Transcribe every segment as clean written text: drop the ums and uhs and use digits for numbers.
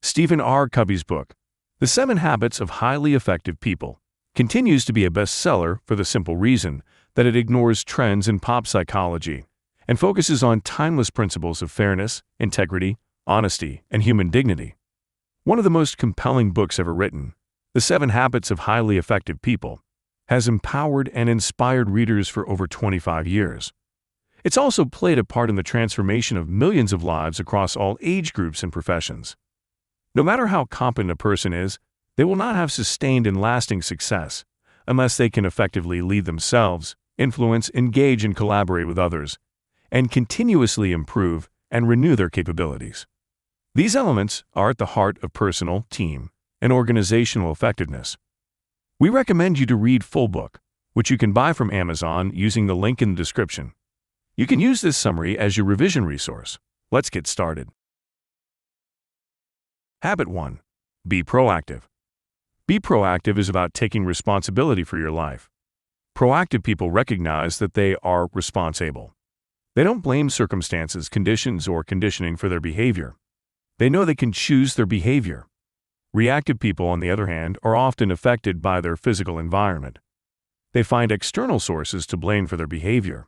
Stephen R. Covey's book, The 7 Habits of Highly Effective People, continues to be a bestseller for the simple reason that it ignores trends in pop psychology and focuses on timeless principles of fairness, integrity, honesty, and human dignity. One of the most compelling books ever written, The 7 Habits of Highly Effective People, has empowered and inspired readers for over 25 years. It's also played a part in the transformation of millions of lives across all age groups and professions. No matter how competent a person is, they will not have sustained and lasting success unless they can effectively lead themselves, influence, engage, and collaborate with others, and continuously improve and renew their capabilities. These elements are at the heart of personal, team, and organizational effectiveness. We recommend you to read full book, which you can buy from Amazon using the link in the description. You can use this summary as your revision resource. Let's get started. Habit 1. Be proactive. Be proactive is about taking responsibility for your life. Proactive people recognize that they are responsible. They don't blame circumstances, conditions, or conditioning for their behavior. They know they can choose their behavior. Reactive people, on the other hand, are often affected by their physical environment. They find external sources to blame for their behavior.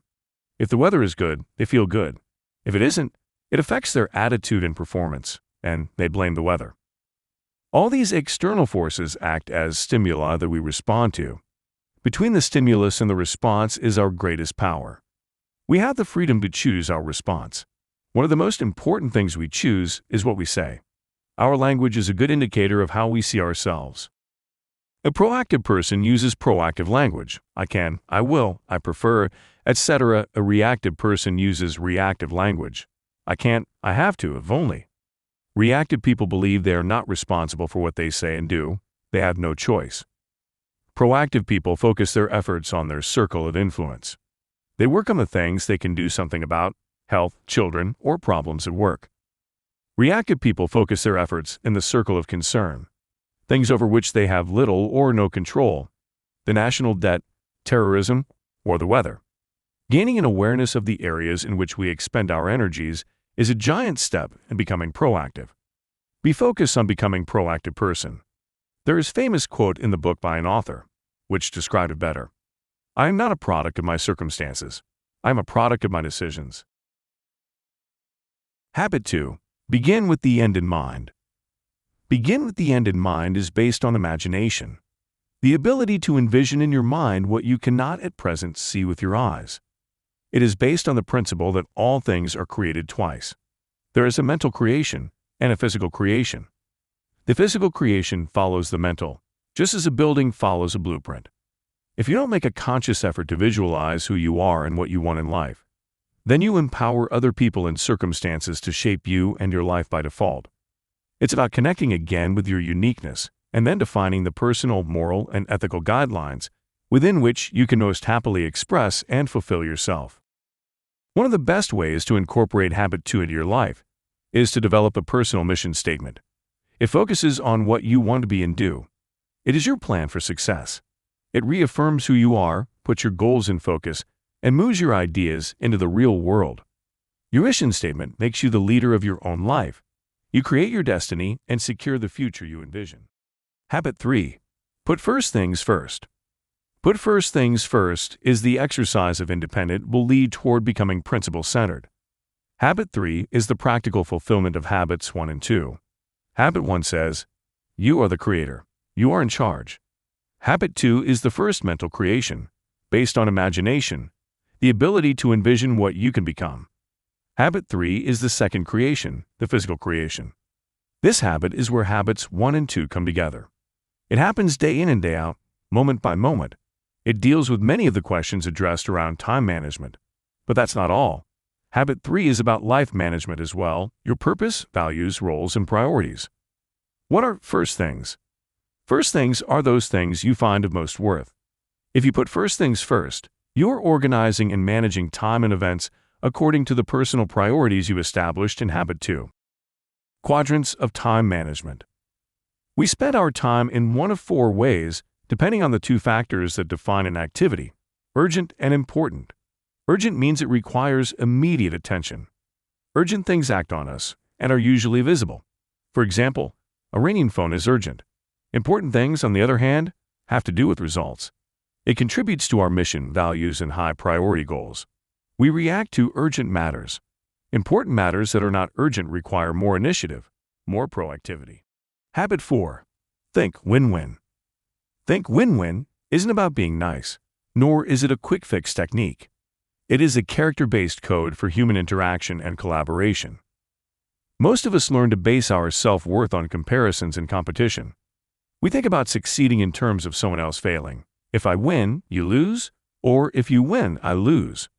If the weather is good, they feel good. If it isn't, it affects their attitude and performance, and they blame the weather. All these external forces act as stimuli that we respond to. Between the stimulus and the response is our greatest power. We have the freedom to choose our response. One of the most important things we choose is what we say. Our language is a good indicator of how we see ourselves. A proactive person uses proactive language. I can, I will, I prefer, etc. A reactive person uses reactive language. I can't, I have to, if only. Reactive people believe they are not responsible for what they say and do. They have no choice. Proactive people focus their efforts on their circle of influence. They work on the things they can do something about, health, children, or problems at work. Reactive people focus their efforts in the circle of concern, things over which they have little or no control, the national debt, terrorism, or the weather. Gaining an awareness of the areas in which we expend our energies is a giant step in becoming proactive. Be focused on becoming a proactive person. There is a famous quote in the book by an author, which described it better. I am not a product of my circumstances. I am a product of my decisions. Habit 2. Begin with the end in mind. Begin with the end in mind is based on imagination, the ability to envision in your mind what you cannot at present see with your eyes. It is based on the principle that all things are created twice. There is a mental creation and a physical creation. The physical creation follows the mental, just as a building follows a blueprint. If you don't make a conscious effort to visualize who you are and what you want in life, then you empower other people and circumstances to shape you and your life by default. It's about connecting again with your uniqueness and then defining the personal, moral, and ethical guidelines within which you can most happily express and fulfill yourself. One of the best ways to incorporate Habit 2 into your life is to develop a personal mission statement. It focuses on what you want to be and do. It is your plan for success. It reaffirms who you are, puts your goals in focus, and moves your ideas into the real world. Your mission statement makes you the leader of your own life. You create your destiny and secure the future you envision. Habit 3. Put first things first. Put first things first is the exercise of independent will lead toward becoming principle-centered. Habit 3 is the practical fulfillment of Habits 1 and 2. Habit 1 says, you are the creator. You are in charge. Habit 2 is the first mental creation, based on imagination, the ability to envision what you can become. Habit 3 is the second creation, the physical creation. This habit is where Habits 1 and 2 come together. It happens day in and day out, moment by moment. It deals with many of the questions addressed around time management. But that's not all. Habit 3 is about life management as well, your purpose, values, roles, and priorities. What are first things? First things are those things you find of most worth. If you put first things first, you're organizing and managing time and events according to the personal priorities you established in Habit 2. Quadrants of time management. We spend our time in one of 4 ways, depending on the 2 factors that define an activity: urgent and important. Urgent means it requires immediate attention. Urgent things act on us and are usually visible. For example, A ringing phone is urgent. Important things, on the other hand, have to do with results. It contributes to our mission, values, and high priority goals. We react to urgent matters. Important matters that are not urgent require more initiative, more proactivity. Habit 4. Think win-win. Think win-win isn't about being nice, nor is it a quick fix technique. It is a character-based code for human interaction and collaboration. Most of us learn to base our self-worth on comparisons and competition. We think about succeeding in terms of someone else failing. If I win, you lose, or if you win, I lose.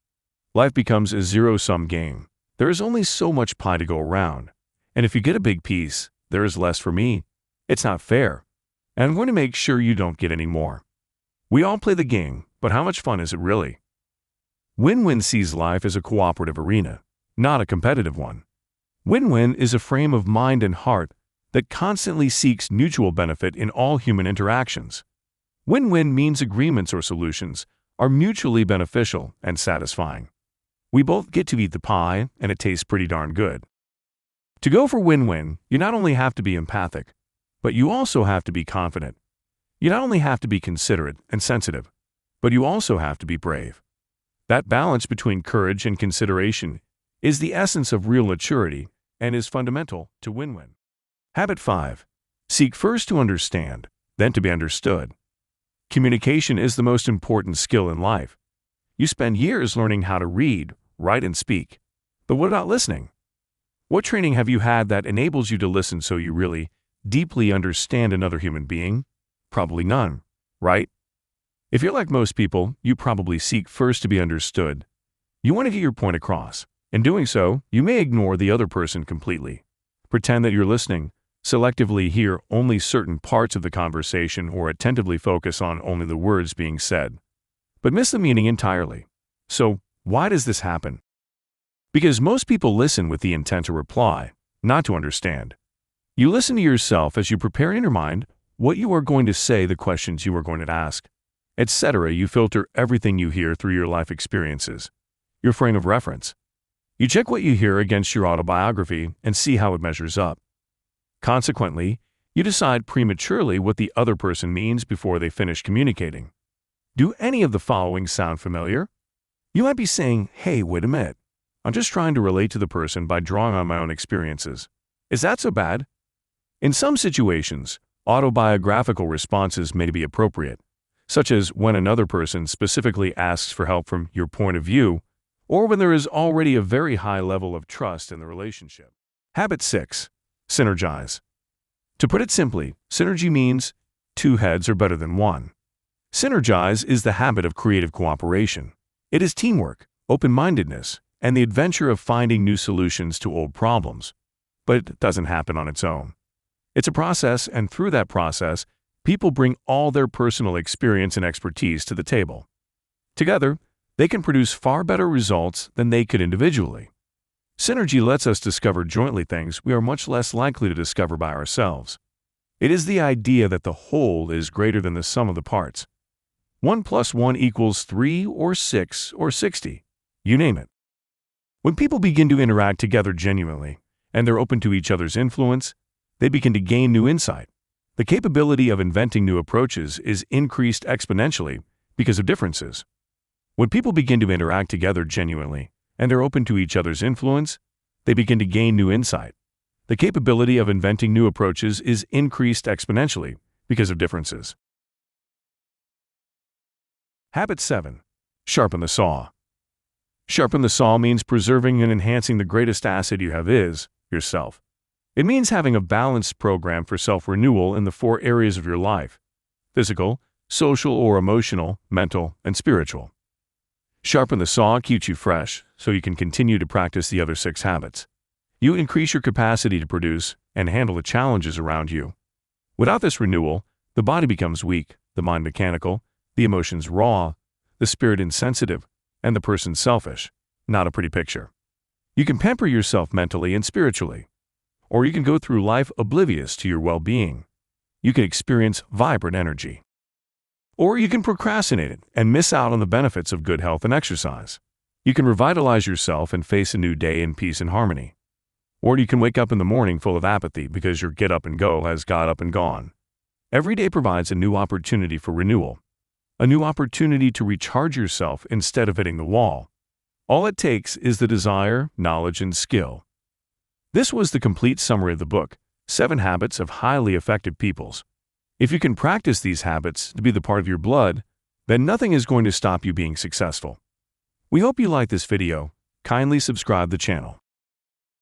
Life becomes a zero-sum game. There is only so much pie to go around, and if you get a big piece, there is less for me. It's not fair, and I'm going to make sure you don't get any more. We all play the game, but how much fun is it really? Win-win sees life as a cooperative arena, not a competitive one. Win-win is a frame of mind and heart that constantly seeks mutual benefit in all human interactions. Win-win means agreements or solutions are mutually beneficial and satisfying. We both get to eat the pie, and it tastes pretty darn good. To go for win-win, you not only have to be empathic, but you also have to be confident. You not only have to be considerate and sensitive, but you also have to be brave. That balance between courage and consideration is the essence of real maturity and is fundamental to win-win. Habit 5. Seek first to understand, then to be understood. Communication is the most important skill in life. You spend years learning how to read, write, and speak. But what about listening? What training have you had that enables you to listen so you really, deeply understand another human being? Probably none, right? If you're like most people, you probably seek first to be understood. You want to get your point across. In doing so, you may ignore the other person completely. Pretend that you're listening, selectively hear only certain parts of the conversation or attentively focus on only the words being said, but miss the meaning entirely. So, why does this happen? Because most people listen with the intent to reply, not to understand. You listen to yourself as you prepare in your mind what you are going to say, the questions you are going to ask, etc. You filter everything you hear through your life experiences, your frame of reference. You check what you hear against your autobiography and see how it measures up. Consequently, you decide prematurely what the other person means before they finish communicating. Do any of the following sound familiar? You might be saying, "Hey, wait a minute. I'm just trying to relate to the person by drawing on my own experiences. Is that so bad?" In some situations, autobiographical responses may be appropriate, such as when another person specifically asks for help from your point of view, or when there is already a very high level of trust in the relationship. Habit 6. Synergize. To put it simply, synergy means two heads are better than one. Synergize is the habit of creative cooperation. It is teamwork, open-mindedness, and the adventure of finding new solutions to old problems. But it doesn't happen on its own. It's a process, and through that process, people bring all their personal experience and expertise to the table. Together, they can produce far better results than they could individually. Synergy lets us discover jointly things we are much less likely to discover by ourselves. It is the idea that the whole is greater than the sum of the parts. 1 + 1 = 3 or 6 or 60. You name it. When people begin to interact together genuinely, and they're open to each other's influence, they begin to gain new insight. The capability of inventing new approaches is increased exponentially because of differences. When people begin to interact together genuinely, and they're open to each other's influence, they begin to gain new insight. The capability of inventing new approaches is increased exponentially because of differences. Habit 7. Sharpen the saw. Sharpen the saw means preserving and enhancing the greatest asset you have is yourself. It means having a balanced program for self-renewal in the 4 areas of your life: physical, social or emotional, mental, and spiritual. Sharpen the saw keeps you fresh so you can continue to practice the other 6 habits. You increase your capacity to produce and handle the challenges around you. Without this renewal, the body becomes weak, the mind mechanical, the emotions raw, the spirit insensitive, and the person selfish. Not a pretty picture. You can pamper yourself mentally and spiritually, or you can go through life oblivious to your well-being. You can experience vibrant energy. Or you can procrastinate it and miss out on the benefits of good health and exercise. You can revitalize yourself and face a new day in peace and harmony. Or you can wake up in the morning full of apathy because your get up and go has got up and gone. Every day provides a new opportunity for renewal, a new opportunity to recharge yourself instead of hitting the wall. All it takes is the desire, knowledge, and skill. This was the complete summary of the book, 7 Habits of Highly Effective Peoples. If you can practice these habits to be the part of your blood, then nothing is going to stop you being successful. We hope you like this video. Kindly subscribe the channel.